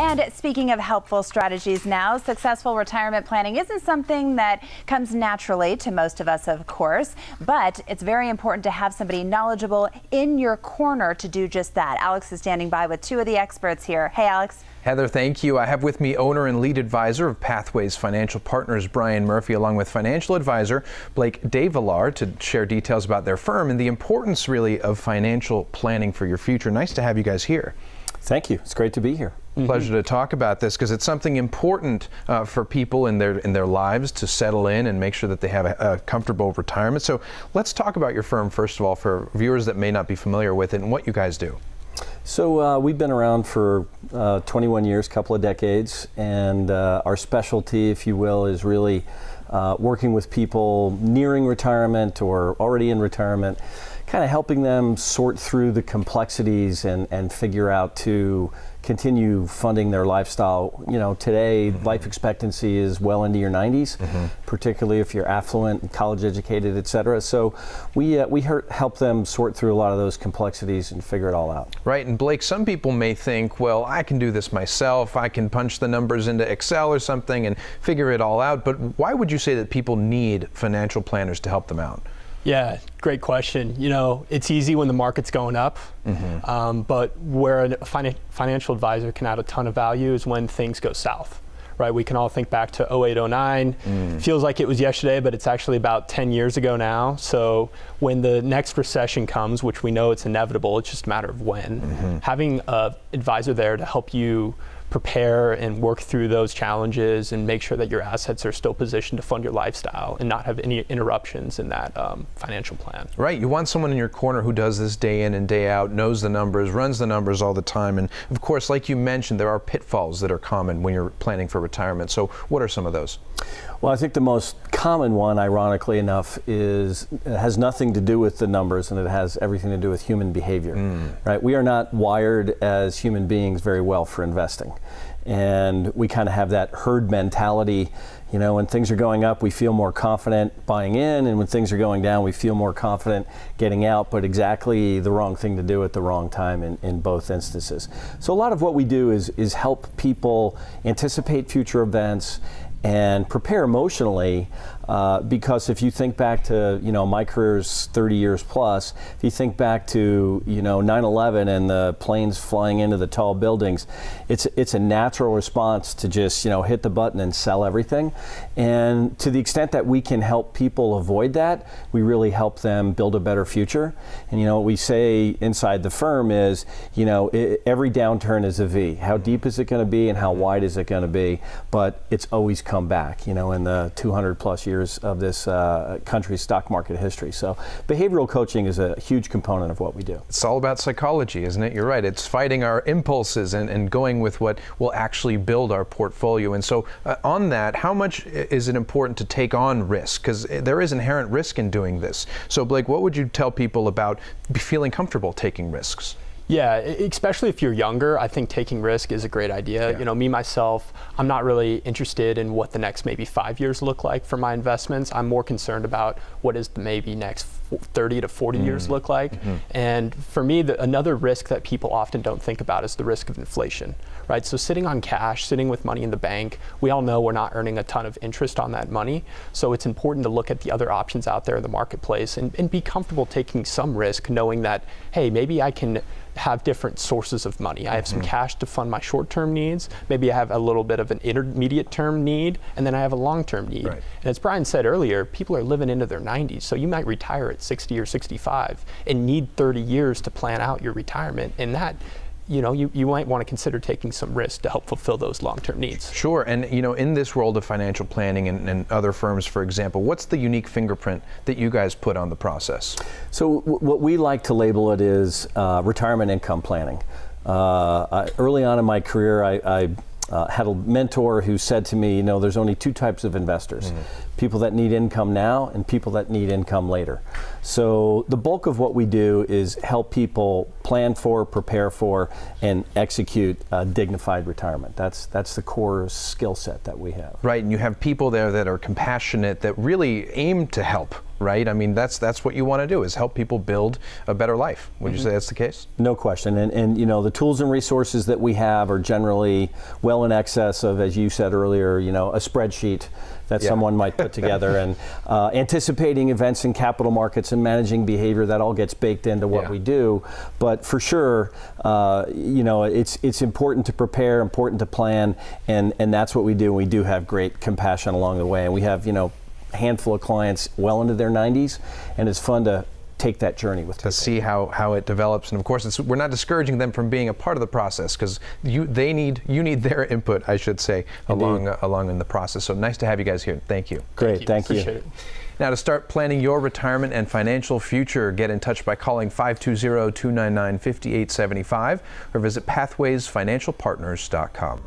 And speaking of helpful strategies now, successful retirement planning isn't something that comes naturally to most of us, of course, but it's very important to have somebody knowledgeable in your corner to do just that. Alex is standing by with two of the experts here. Hey, Alex. Heather, thank you. I have with me owner and lead advisor of Pathways Financial Partners, Brian Murphy, along with financial advisor Blake DeVillar, to share details about their firm and the importance really of financial planning for your future. Nice to have you guys here. Thank you. It's great to be here. Pleasure to talk about this because it's something important for people in their lives to settle in and make sure that they have a comfortable retirement. So let's talk about your firm first of all for viewers that may not be familiar with it and what you guys do. So we've been around for 21 years, couple of decades, and our specialty, if you will, is really working with people nearing retirement or already in retirement, kind of helping them sort through the complexities and figure out to continue funding their lifestyle. You know, today life expectancy is well into your 90s, particularly if you're affluent and college educated, et cetera. So we help them sort through a lot of those complexities and figure it all out. Right, and Blake, some people may think, well, I can do this myself. I can punch the numbers into Excel or something and figure it all out. But why would you say that people need financial planners to help them out? Yeah, great question. You know, it's easy when the market's going up, but where a financial advisor can add a ton of value is when things go south, right? We can all think back to 08, 09. Feels like it was yesterday, but it's actually about 10 years ago now. So when the next recession comes, which we know it's inevitable, it's just a matter of when, having an advisor there to help you prepare and work through those challenges and make sure that your assets are still positioned to fund your lifestyle and not have any interruptions in that financial plan. Right, you want someone in your corner who does this day in and day out, knows the numbers, runs the numbers all the time, and of course, like you mentioned, there are pitfalls that are common when you're planning for retirement. So what are some of those? Well, I think the most common one, ironically enough, is it has nothing to do with the numbers and it has everything to do with human behavior. Right? We are not wired as human beings very well for investing. And we kind of have that herd mentality. You know, when things are going up, we feel more confident buying in, and when things are going down, we feel more confident getting out, but exactly the wrong thing to do at the wrong time in both instances. So a lot of what we do is help people anticipate future events and prepare emotionally, because if you think back to, you know, my career's 30 years plus, if you think back to, you know, 9/11 and the planes flying into the tall buildings, it's a natural response to just, you know, hit the button and sell everything. And to the extent that we can help people avoid that, we really help them build a better future. And, you know, what we say inside the firm is, you know, every downturn is a V. How deep is it going to be and how wide is it going to be? But it's always come back, you know, in the 200 plus years of this country's stock market history. So behavioral coaching is a huge component of what we do. It's all about psychology, isn't it? You're right. It's fighting our impulses and going with what will actually build our portfolio. And so on that, how much is it important to take on risk? Because there is inherent risk in doing this. So Blake, what would you tell people about feeling comfortable taking risks? Yeah, especially if you're younger, I think taking risk is a great idea. Yeah. You know, me, myself, I'm not really interested in what the next maybe 5 years look like for my investments. I'm more concerned about what is the maybe next 30 to 40 years look like. And for me, another risk that people often don't think about is the risk of inflation, right? So sitting on cash, sitting with money in the bank, we all know we're not earning a ton of interest on that money. So it's important to look at the other options out there in the marketplace and be comfortable taking some risk, knowing that, hey, maybe I can have different sources of money. I have some cash to fund my short-term needs. Maybe I have a little bit of an intermediate-term need, and then I have a long-term need. Right. And as Brian said earlier, people are living into their 90s, so you might retire at 60 or 65 and need 30 years to plan out your retirement. And that, you know, you might want to consider taking some risk to help fulfill those long-term needs. Sure, and you know, in this world of financial planning and other firms, for example, what's the unique fingerprint that you guys put on the process? So what we like to label it is retirement income planning. Early on in my career, I had a mentor who said to me, you know, there's only two types of investors. People that need income now and people that need income later. So the bulk of what we do is help people plan for, prepare for, and execute a dignified retirement. That's the core skill set that we have. Right, and you have people there that are compassionate, that really aim to help right? I mean, that's what you want to do, is help people build a better life. Would you say that's the case? No question. And you know, the tools and resources that we have are generally well in excess of, as you said earlier, you know, a spreadsheet that someone might put together, and anticipating events in capital markets and managing behavior, that all gets baked into what we do. But for sure, you know, it's important to prepare, important to plan, and that's what we do. We do have great compassion along the way, and we have, you know, a handful of clients well into their 90s, and it's fun to take that journey with people. To see how it develops, and of course we're not discouraging them from being a part of the process, because you need their input, I should say, along in the process. So nice to have you guys here. Thank you. Great, thank you. Appreciate it. Now, to start planning your retirement and financial future, get in touch by calling 520-299-5875 or visit pathwaysfinancialpartners.com.